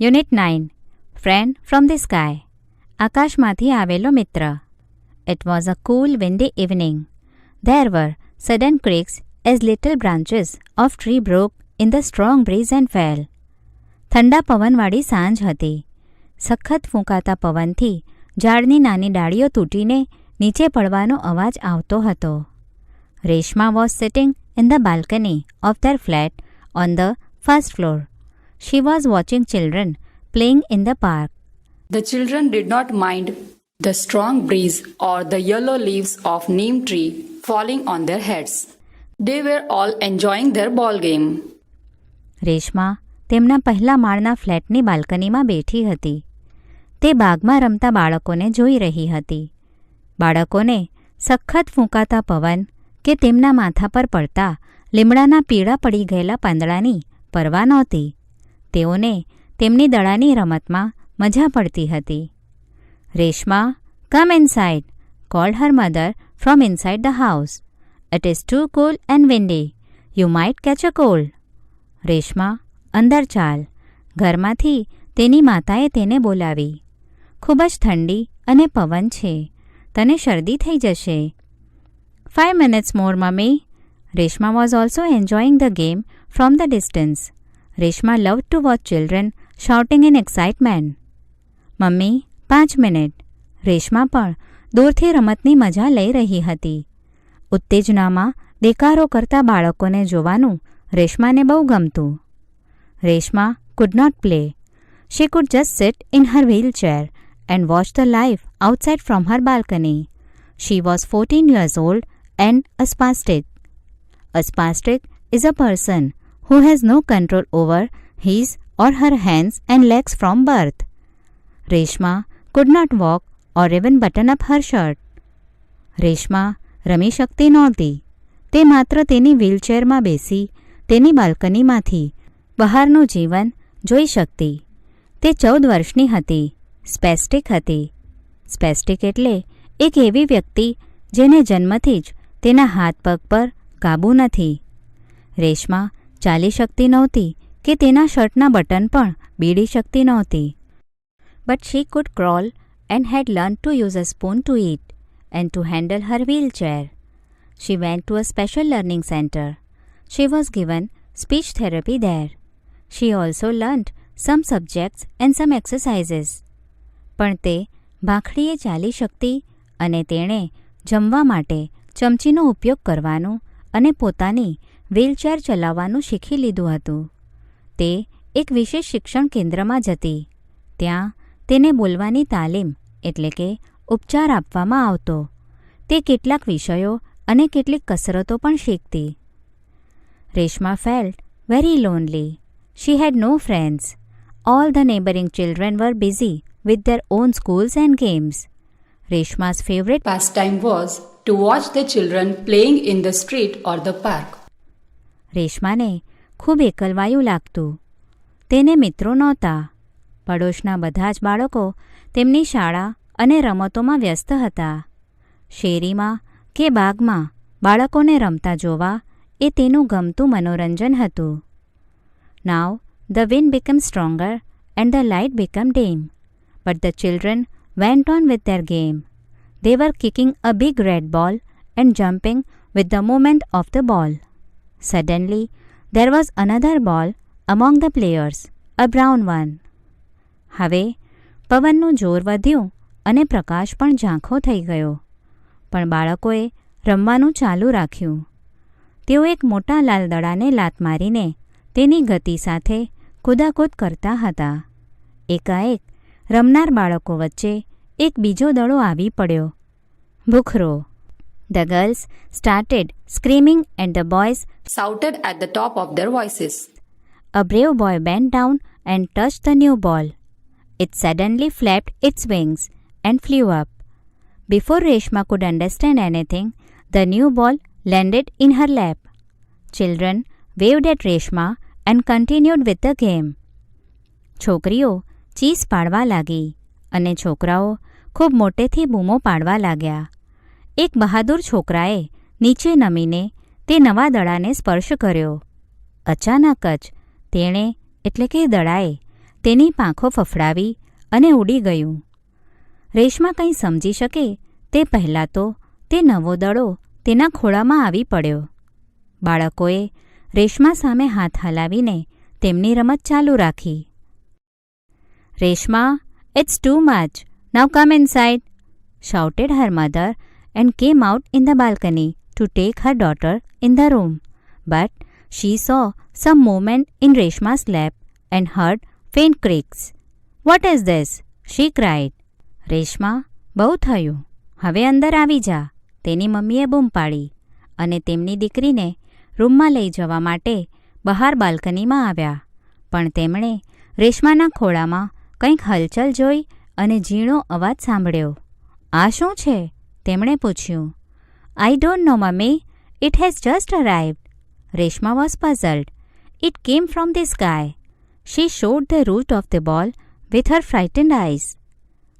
Unit 9 friend from the sky. આકાશમાંથી આવેલો મિત્ર. It was a cool, windy evening. There were sudden creaks as little branches of tree broke in the strong breeze and fell. ઠંડા પવનવાળી સાંજ હતી. સખત ફૂંકાતા પવનથી ઝાડની નાની ડાળીઓ તૂટીને નીચે પડવાનો અવાજ આવતો હતો. Reshma was sitting in the balcony of their flat on the first floor. She was watching children playing in the park. The children did not mind the strong breeze or the yellow leaves of neem tree falling on their heads. They were all enjoying their ball game. Reshma તેમના પહેલા માળના ફ્લેટની બાલ્કનીમાં બેઠી હતી. તે બાગમાં રમતા બાળકોને જોઈ રહી હતી. બાળકોને સખત ફૂંકાતા પવન કે તેમના માથા પર પડતા લીમડાના પીળા પડી ગયેલા પાંદડાની પરવા નહોતી. તેઓને તેમની દડાની રમતમાં મજા પડતી હતી. રેશમા, કમ inside, called her mother from inside the house. It is too cool and windy. You might catch a cold. Reshma, અંદર ચાલ. ઘરમાંથી તેની માતાએ તેને બોલાવી. ખૂબ જ ઠંડી અને પવન છે. તને શરદી થઈ જશે. 5 minutes more, mummy. Reshma was also enjoying the game from the distance. Reshma loved to watch children shouting in excitement. Mummy, 5 minute. Reshma પણ દૂરથી રમતની મજા લઈ રહી હતી. ઉત્તેજનામાં દેકારો કરતા બાળકોને જોવાનું રેશમાને બહુ ગમતું. Reshma could not play. She could just sit in her wheelchair and watch the life outside from her balcony. She was 14 years old and a spastic. A spastic is a person who has no control over his or her hands and legs from birth. Reshma could not walk or even button up her shirt. Reshma રમી શકતી નહોતી. તે માત્ર તેની વ્હીલચેરમાં બેસી તેની બાલ્કનીમાંથી બહારનું જીવન જોઈ શકતી. તે 14 વર્ષની હતી. સ્પેસ્ટિક હતી. સ્પેસ્ટિક એટલે એક એવી વ્યક્તિ જેને જન્મથી જ તેના હાથ પગ પર કાબૂ નથી. રેશમા ચાલી શકતી નહોતી કે તેના શર્ટના બટન પણ બીડી શકતી નહોતી. But she could crawl and had learned to use a spoon to eat and to handle her wheelchair. She went to a special learning center. She was given speech therapy there. She also learnt some subjects and some exercises. પણ તે ભાખડીએ ચાલી શકતી અને તેણે જમવા માટે ચમચીનો ઉપયોગ કરવાનું અને પોતાની વ્હીલચેર ચલાવવાનું શીખી લીધું હતું. તે એક વિશેષ શિક્ષણ કેન્દ્રમાં જતી. ત્યાં તેને બોલવાની તાલીમ એટલે કે ઉપચાર આપવામાં આવતો. તે કેટલાક વિષયો અને કેટલીક કસરતો પણ શીખતી. Reshma felt very lonely. She had no friends. All the neighboring children were busy with their own schools and games. Reshma's favorite Pastime was to watch the children playing in the street or the park. રેશમાને ખૂબ એકલવાયું લાગતું. તેને મિત્રો નહોતા. પડોશના બધા જ બાળકો તેમની શાળા અને રમતોમાં વ્યસ્ત હતા. શેરીમાં કે બાગમાં બાળકોને રમતા જોવા એ તેનું ગમતું મનોરંજન હતું. Now the wind became stronger and the light became dim. But the children went on with their game. They were kicking a big red ball and jumping with the movement of the ball. Suddenly, there was another ball among the players, a brown one. હવે પવનનું જોર વધ્યું અને પ્રકાશ પણ ઝાંખો થઈ ગયો. પણ બાળકોએ રમવાનું ચાલુ રાખ્યું. તેઓ એક મોટા લાલ દડાને લાત મારીને તેની ગતિ સાથે કૂદાકૂદ કરતા હતા. એકાએક રમનાર બાળકો વચ્ચે એક બીજો દડો આવી પડ્યો. ભૂખરો. The girls started screaming and the boys Shouted at the top of their voices. A brave boy bent down and touched the new ball. It suddenly flapped its wings and flew up. Before Reshma could understand anything, the new ball landed in her lap. Children waved at Reshma and continued with the game. છોકરીઓ ચીસ પાડવા લાગી અને છોકરાઓ ખૂબ મોટેથી બૂમો પાડવા लाग्યા. એક બહાદુર છોકરાએ નીચે નમીને તે નવા દડાને સ્પર્શ કર્યો. અચાનક જ તેણે એટલે કે દડાએ તેની પાંખો ફફડાવી અને ઉડી ગયું. રેશમા કંઈ સમજી શકે તે પહેલાં તો તે નવો દડો તેના ખોળામાં આવી પડ્યો. બાળકોએ રેશમા સામે હાથ હલાવીને તેમની રમત ચાલુ રાખી. Reshma, "It's too much. Now come inside," shouted her mother and came out in the balcony to take her daughter in the room. But she saw some movement in Reshma's lap and heard faint creaks. "What is this?" she cried. Reshma, "બહુ થયું. હવે અંદર આવી જા," તેની મમ્મીએ બૂમ પાડી અને તેમની દીકરીને રૂમમાં લઈ જવા માટે બહાર બાલ્કનીમાં આવ્યા. પણ તેમણે રેશમાના ખોળામાં કંઈક હલચલ જોઈ અને ઝીણો અવાજ સાંભળ્યો. "આ શું છે?" તેમણે પૂછ્યું. "I don't know, mummy. It has just arrived." Reshma was puzzled. "It came from the sky." She showed the root of the ball with her frightened eyes.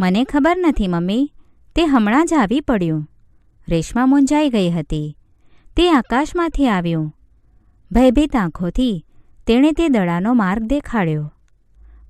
"મને ખબર નથી મમ્મી, તે હમણાં જ આવી પડ્યું." રેશમા મૂંઝાઈ ગઈ હતી. "તે આકાશમાંથી આવ્યું." ભયભીત આંખોથી તેણે તે દડાનો માર્ગ દેખાડ્યો.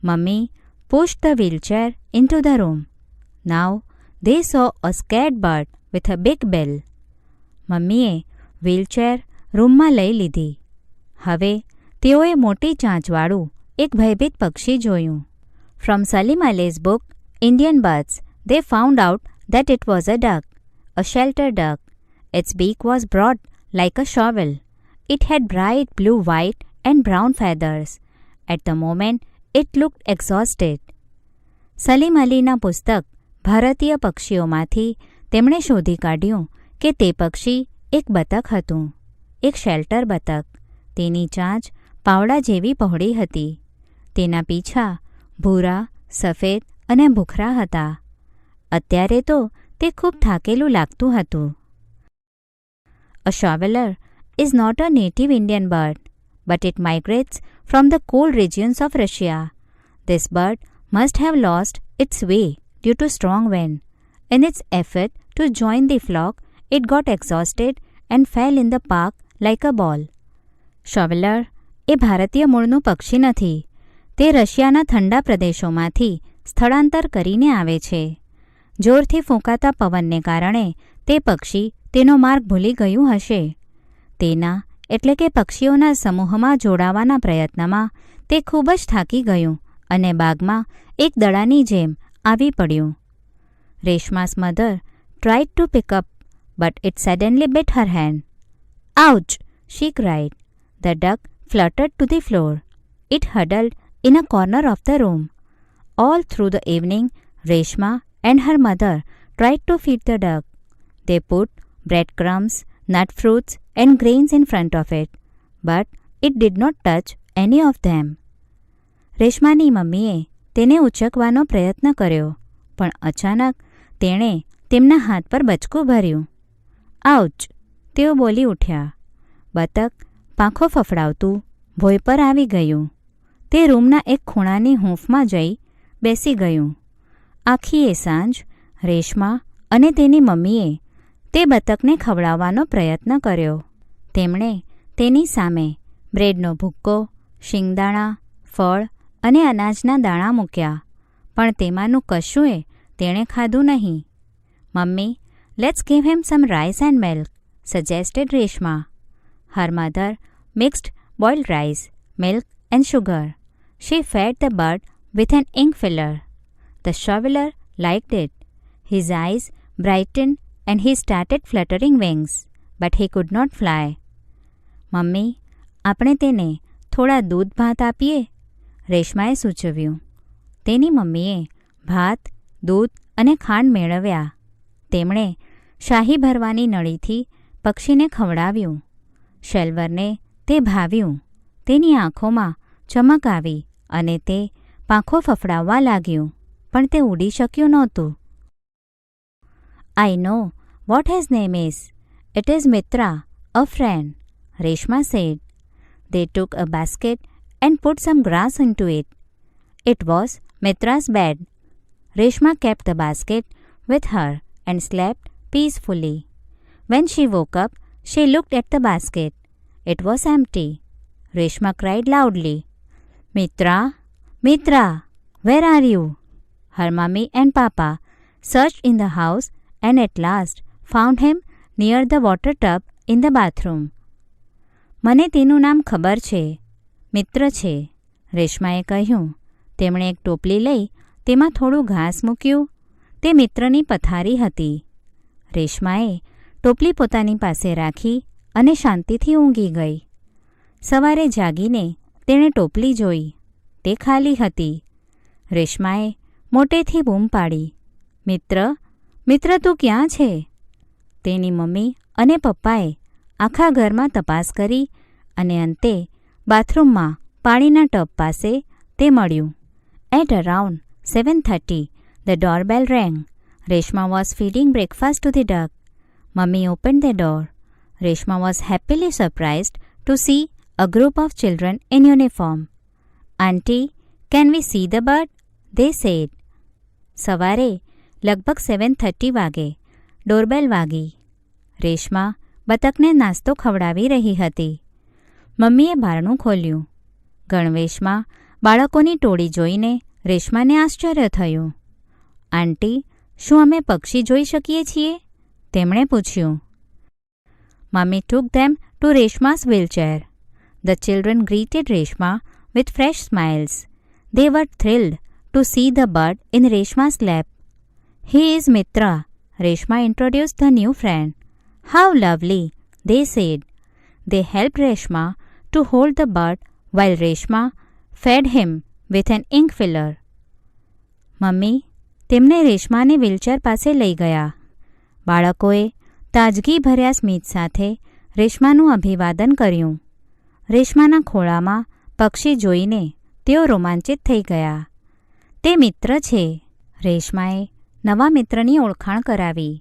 Mummy pushed the wheelchair into the room. Now they saw a scared bird with a big bill. મમ્મીએ વ્હીલચેર રૂમમાં લઈ લીધી. હવે તેઓએ મોટી ચાંચવાળું એક ભયભીત પક્ષી જોયું. From Salim Ali's book, Indian Birds, they found out that it was a duck, a shelter duck. Its beak was broad like a shovel. It had bright blue, white and brown feathers. At the moment, it looked exhausted. Salim અલીના પુસ્તક ભારતીય પક્ષીઓમાંથી તેમણે શોધી કાઢ્યું કે તે પક્ષી એક બતક હતું, એક શેલ્ટર બતક. તેની ચાંચ પાવડા જેવી પહોળી હતી. તેના પીછા ભૂરા, સફેદ અને ભૂખરા હતા. અત્યારે તો તે ખૂબ થાકેલું લાગતું હતું. A shoveler is not a native Indian bird, but it migrates from the cold regions of Russia. This bird must have lost its way due to strong wind. In its effort to join the flock, it got exhausted and fell in the park like a ball. shoveler એ ભારતીય મૂળનું પક્ષી નથી. તે રશિયાના ઠંડા પ્રદેશોમાંથી સ્થળાંતર કરીને આવે છે. જોરથી ફૂંકાતા પવનને કારણે તે પક્ષી તેનો માર્ગ ભૂલી ગયું હશે. તેના એટલે કે પક્ષીઓના સમૂહમાં જોડાવાના પ્રયત્નમાં તે ખૂબ જ થાકી ગયું અને બાગમાં એક દડાની જેમ આવી પડ્યું. રેશમા's mother tried to pick up, but it suddenly bit her hand. "Ouch!" she cried. The duck fluttered to the floor. It huddled in a corner of the room. All through the evening, Reshma and her mother tried to feed the duck. They put breadcrumbs, nut fruits and grains in front of it, but it did not touch any of them. રેશમાની મમ્મીએ તેને ઉચકવાનો પ્રયત્ન કર્યો, પણ અચાનક તેણે તેમના હાથ પર બચકું ભર્યું. "આઉચ!" તેઓ બોલી ઉઠ્યા. બતક પાંખો ફફડાવતું ભોંય પર આવી ગયું. તે રૂમના એક ખૂણાની હૂંફમાં જઈ બેસી ગયું. આખી એ સાંજ રેશમા અને તેની મમ્મીએ તે બતકને ખવડાવવાનો પ્રયત્ન કર્યો. તેમણે તેની સામે બ્રેડનો ભૂક્કો, શિંગદાણા, ફળ અને અનાજના દાણા મૂક્યા, પણ તેમાંનું કશુંય તેણે ખાધું નહીં. "Mummy, let's give him some rice and milk," suggested Reshma. Her mother mixed boiled rice, milk and sugar. She fed the bird with an ink filler. The shoveler liked it. His eyes brightened and he started fluttering wings, but he could not fly. "Mummy, આપણે તેને થોડા દૂધ ભાત આપીએ," રેશમાએ સૂચવ્યું. તેની મમ્મીએ ભાત, દૂધ અને ખાંડ મેળવ્યા. તેમણે શાહી ભરવાની નળીથી પક્ષીને ખવડાવ્યું. શેલ્વરને તે ભાવ્યું. તેની આંખોમાં ચમક આવી અને તે પાંખો ફફડાવવા લાગ્યું, પણ તે ઉડી શક્યું નહોતું. "I know what his name is. It is Mitra, a friend," Reshma said. They took a basket and put some grass into it. It was Mitra's bed. Reshma kept the basket with her and slept peacefully. When she woke up, she looked at the basket. It was empty. Reshma cried loudly, "Mitra, Mitra, where are you? Her mummy and papa searched in the house and at last found him near the water tub in the bathroom. મને તેનું નામ ખબર છે, મિત્ર છે, રેશમાએ કહ્યું. તેમણે એક ટોપલી લઈ તેમાં થોડું ઘાસ મૂક્યું. તે મિત્રની પથારી હતી. રેશમાએ ટોપલી પોતાની પાસે રાખી અને શાંતિથી ઊંઘી ગઈ. સવારે જાગીને તેણે ટોપલી જોઈ. તે ખાલી હતી. રેશમાએ મોટેથી બૂમ પાડી, મિત્ર, મિત્ર તું ક્યાં છે? તેની મમ્મી અને પપ્પાએ આખા ઘરમાં તપાસ કરી અને અંતે બાથરૂમમાં પાણીના ટબ પાસે તે મળ્યું. At around 7:30, the doorbell rang. Reshma was feeding breakfast to the duck. Mummy opened the door. Reshma was happily surprised to see a group of children in uniform. Auntie, can we see the bird? They said. સવારે લગભગ 7:30 વાગે doorbell વાગી. રેશમા બતકને નાસ્તો ખવડાવી રહી હતી. મમ્મીએ બારણું ખોલ્યું. ગણવેશમાં બાળકોની ટોળી જોઈને રેશમાને આશ્ચર્ય થયું. આંટી, શું અમે પક્ષી જોઈ શકીએ છીએ? તેમણે પૂછ્યું. Mummy took them to Reshma's wheelchair. The children greeted Reshma with fresh smiles. They were thrilled to see the bird in Reshma's lap. He is Mitra. Reshma introduced the new friend. How lovely, they said. They helped Reshma to hold the bird while Reshma fed him with an ink filler. Mummy તેમને રેશમાને wheelchair પાસે લઈ ગયા. બાળકોએ તાજગીભર્યા સ્મિત સાથે રેશમાનું અભિવાદન કર્યું. રેશમાના ખોળામાં પક્ષી જોઈને તેઓ રોમાંચિત થઈ ગયા. તે મિત્ર છે. રેશમાએ નવા મિત્રની ઓળખાણ કરાવી.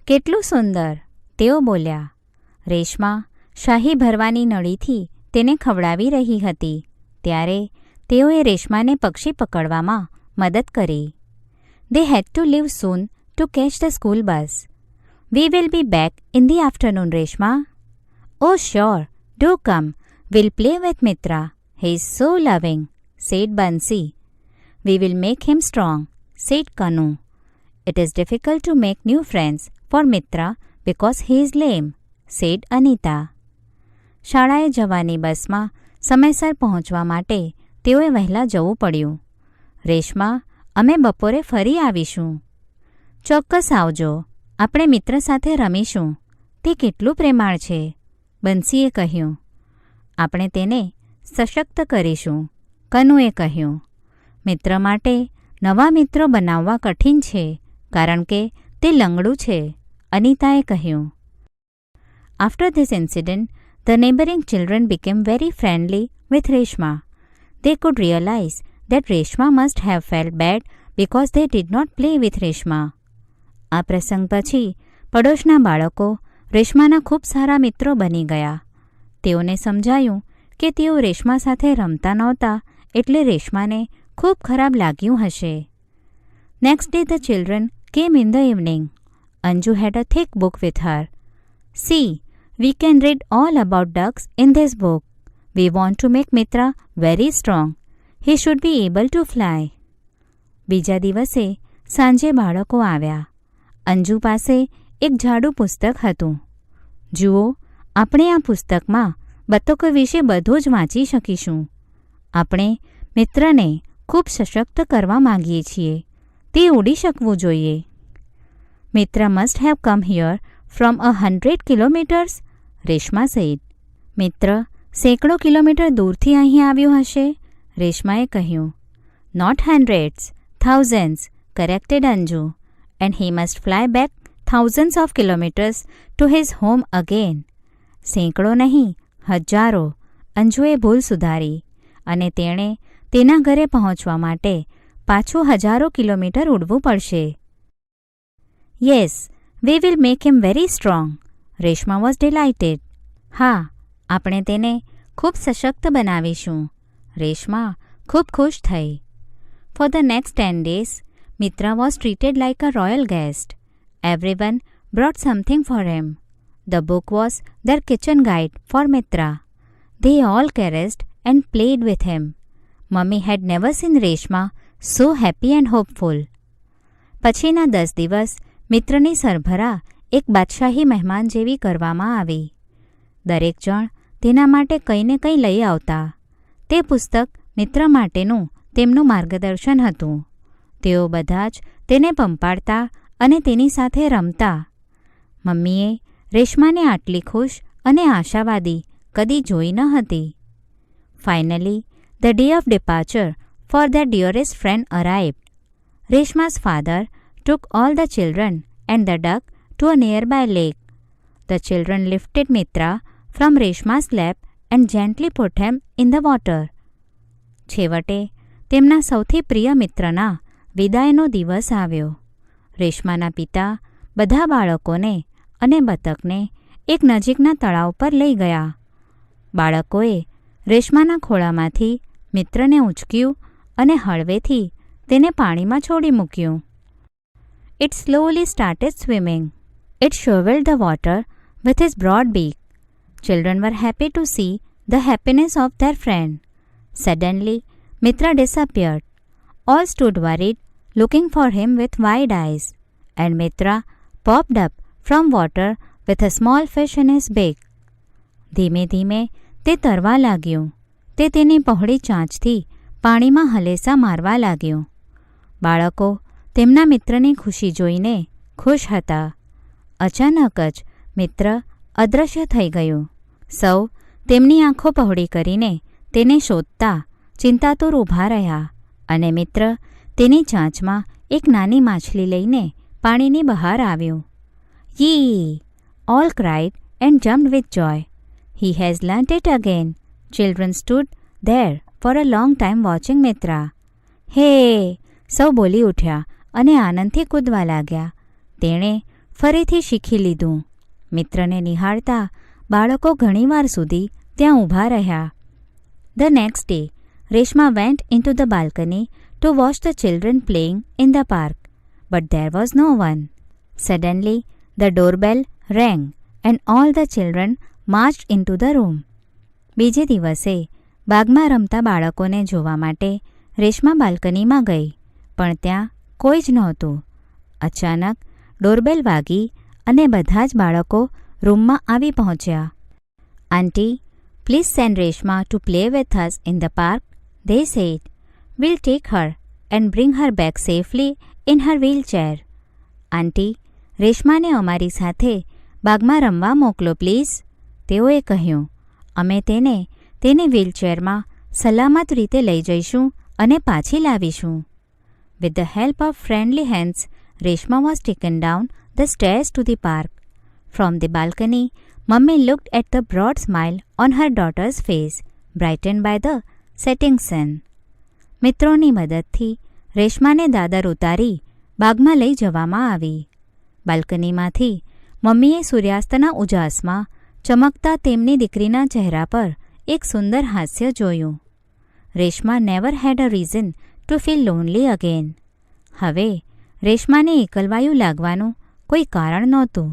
કેટલું સુંદર, તેઓ બોલ્યા. રેશમા શાહી ભરવાની નળીથી તેને ખવડાવી રહી હતી ત્યારે તેઓએ રેશમાને પક્ષી પકડવામાં મદદ કરી. They had to leave soon to catch the school bus. We will be back in the afternoon, Reshma. Oh, sure. Do come. We'll play with Mitra. He is so loving, said Bansi. We will make him strong, said Kanu. It is difficult to make new friends for Mitra because he is lame, said Anita. શાળાએ જવાની બસમાં સમયસર પહોંચવા માટે તેઓએ વહેલા જવું પડ્યું. રેશમા, અમે બપોરે ફરી આવીશું. ચોક્કસ આવજો. આપણે મિત્ર સાથે રમીશું. તે કેટલું પ્રેમાળ છે, બંસીએ કહ્યું. આપણે તેને સશક્ત કરીશું, કનુએ કહ્યું. મિત્ર માટે નવા મિત્રો બનાવવા કઠિન છે કારણ કે તે લંગડું છે, અનિતાએ કહ્યું. After this incident, the neighboring children became very friendly with Reshma. They could realize that Reshma must have felt bad because they did not play with Reshma. આ પ્રસંગ પછી પડોશના બાળકો રેશમાના ખૂબ સારા મિત્રો બની ગયા. તેઓને સમજાયું કે તેઓ રેશમા સાથે રમતા નહોતા એટલે રેશમાને ખૂબ ખરાબ લાગ્યું હશે. Next day the children came in the evening. Anju had a thick book with her. See, we can read all about ducks in this book. We want to make Mitra very strong. He should be able to fly. બીજા દિવસે સાંજે બાળકો આવ્યા. અંજુ પાસે એક જાડું પુસ્તક હતું. જુઓ, આપણે આ પુસ્તકમાં બતકો વિશે બધું જ વાંચી શકીશું. આપણે મિત્રને ખૂબ સશક્ત કરવા માંગીએ છીએ. તે ઉડી શકવું જોઈએ. Mitra must have come here from 100 kilometers, Reshma said. મિત્ર સેંકડો કિલોમીટર દૂરથી અહીં આવ્યું હશે, રેશમાએ કહ્યું. Not hundreds, thousands, corrected Anju. And he must fly back thousands of kilometers to his home again. સેંકડો નહીં, હજારો, અંજુએ ભૂલ સુધારી અને તેણે તેના ઘરે પહોંચવા માટે પાછું હજારો કિલોમીટર ઉડવું પડશે. Yes, we will make him very strong. Reshma was delighted. હા, આપણે તેને ખૂબ સશક્ત બનાવીશું. રેશમા ખૂબ ખુશ થઈ. For the next 10 days, Mitra was treated like a royal guest. Everyone brought something for him. The book was their kitchen guide for Mitra. They all caressed and played with him. Mummy had never seen Reshma so happy and hopeful. પછીના 10 દિવસ મિત્રની સરભરા એક બાદશાહી મહેમાન જેવી કરવામાં આવી. દરેક જણ તેના માટે કંઈ ને કંઈ લઈ આવતા. તે પુસ્તક મિત્ર માટેનું તેમનું માર્ગદર્શન હતું. તેઓ બધા જ તેને પંપાડતા અને તેની સાથે રમતા. મમ્મીએ રેશમાને આટલી ખુશ અને આશાવાદી કદી જોઈ ન હતી. Finally the day of departure for their dearest friend arrived. Reshma's father took all the children and the duck to a nearby lake. The children lifted Mitra from Reshma's lap and gently put him in the water. છેવટે તેમના સૌથી પ્રિય મિત્રના વિદાયનો દિવસ આવ્યો. રેશમાના પિતા બધા બાળકોને અને બતકને એક નજીકના તળાવ પર લઈ ગયા. બાળકોએ રેશમાના ખોળામાંથી મિત્રને ઉંચક્યું અને હળવેથી તેને પાણીમાં છોડી મૂક્યું. It slowly started swimming. It shoveled the water with his broad beak. Children were happy to see the happiness of their friend. Suddenly, Mitra disappeared. All stood worried, looking for him with wide eyes. And Mitra popped up from water with a small fish in his beak. ધીમે ધીમે તે તરવા લાગ્યું. તે તેની પહોળી ચાંચથી પાણીમાં હલેસા મારવા લાગ્યું. બાળકો તેમના મિત્રની ખુશી જોઈને ખુશ હતા. અચાનક જ મિત્ર અદૃશ્ય થઈ ગયું. સૌ તેમની આંખો પહોળી કરીને તેને શોધતા ચિંતાતુર ઊભા રહ્યા અને મિત્ર તેની ચાંચમાં એક નાની માછલી લઈને પાણીની બહાર આવ્યું. Yee! All cried and jumped with joy. He has learnt it again. Children stood there for a long time watching Mitra. Hey! સૌ બોલી ઉઠ્યા અને આનંદથી કૂદવા લાગ્યા. તેણે ફરીથી શીખી લીધું. મિત્રને નિહાળતા બાળકો ઘણીવાર સુધી ત્યાં ઊભા રહ્યા. The next day, Reshma went into the balcony to watch the children playing in the park, but there was no one. Suddenly, the doorbell rang and all the children marched into the room. બીજે દિવસે બાગમાં રમતા બાળકોને જોવા માટે રેશમા બાલ્કનીમાં ગઈ, પણ ત્યાં કોઈ જ નહોતું. અચાનક ડોરબેલ વાગી અને બધા જ બાળકો રૂમમાં આવી પહોંચ્યા. Auntie, please send Reshma to play with us in the park, they said. We'll take her and bring her back safely in her wheelchair. Auntie, રેશમાને અમારી સાથે બાગમાં રમવા મોકલો પ્લીઝ, તેઓએ કહ્યું. અમે તેને તેની વ્હીલચેરમાં સલામત રીતે લઈ જઈશું અને પાછી લાવીશું. With the help of friendly hands, Reshma was taken down the stairs to the park. From the balcony, Mummy looked at the broad smile on her daughter's face, brightened by the setting sun. મિત્રોની મદદથી રેશમાને દાદર ઉતારી બાગમાં લઈ જવામાં આવી. બાલ્કનીમાંથી મમ્મીએ સૂર્યાસ્તના ઉજાસમાં ચમકતા તેમની દીકરીના ચહેરા પર એક સુંદર હાસ્ય જોયું. Reshma never had a reason to feel lonely again. હવે રેશમાને એકલવાયું લાગવાનું કોઈ કારણ નહોતું.